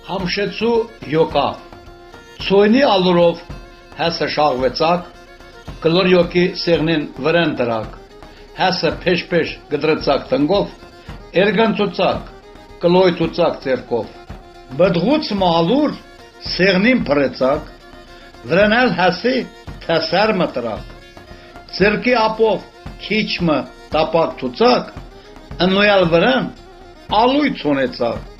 Համշեցու յոկա ցոյնի ալուրով հասը շաղվեցակ կլորյոկի սեղնին վրան դրակ հասը փեշ գդրեցակ տնգով երգանցուցակ կլոյցուցակ ցերկով բդղուց մալուր սեղնին փրեցակ վրանալ հասի թասար մտրակ ցերկի ապով քիչմը տապակ ցուցակ անոյալ վրան ալույց ունեցակ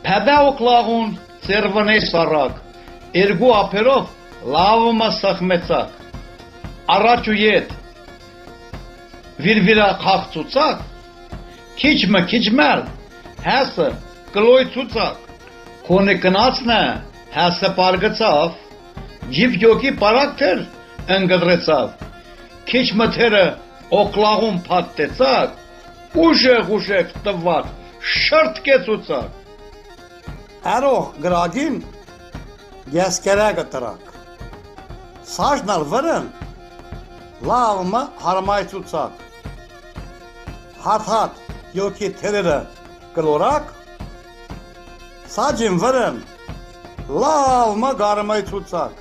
Փադա օկլաղուն ծերվնե սարակ երկու ափերով լավը սախմեցակ առաջ ու ետ վիրվիրա խաղցուցակ քիչմել հասը կլոյցուցակ քոնե կնացնա հասը պարգծավ ջիվյոկի պարակտեր ընկդրեցավ քիչմթերը օկլաղուն փաթտեցակ ուժեղ տվակ շրտկեցուցակ Արող գրագին գեսկերակը տրակ Սաժնալ վրն լավմը հարմայցուցակ Հատ յոքի թերերը կլորակ Սաջին վրն լավմը գարմայցուցակ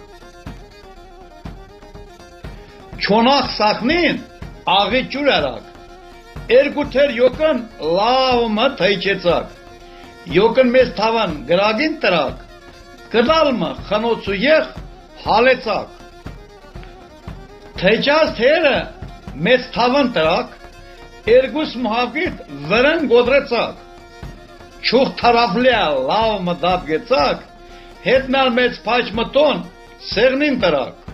Չոնախ սախնին աղի ճուր արակ Երկու թեր յոքն լավմը թայչեցակ Յոկն մեզ թավան գրագին տրակ, կդալմը խնոցու եխ հալեցակ։ Թեջազ թերը մեզ թավան տրակ, երգուս մհավգիտ վրն գոդրեցակ։ Չուխ թարավլյա լավ մդապ գեցակ, հետնալ մեծ պաչ մտոն սեղնին տրակ։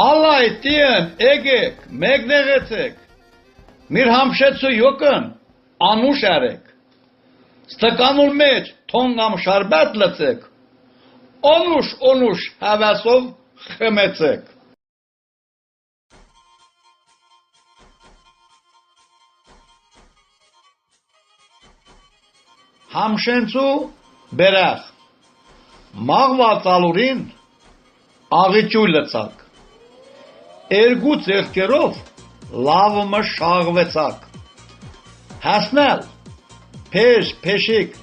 Ալայ տիեն էգեք, մեկնեղեցեք, միր համշեցու յոկն անուշ արեք։ Ստկանուր մեջ թոնգամ շարբատ լծեք, օնուշ հավասով խմեցեք։ Համշենցու բերախ, մաղված ալուրին աղիճույ լծակ, երկու ծեղկերով լավմը շաղվեցակ, հասնել Փեշիկ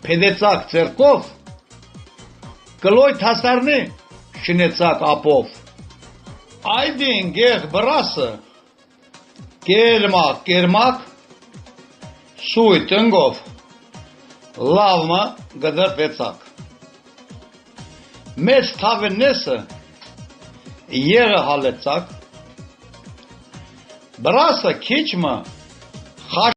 փեդեցակ ցերկով կլոյ թասարնի շնեցակ ապով այդին գեղ բրասը կերմակ սույ տնգով լավմը գդրվեցակ մեծ թավենեսը եղը հալեցակ բրասը քիչմը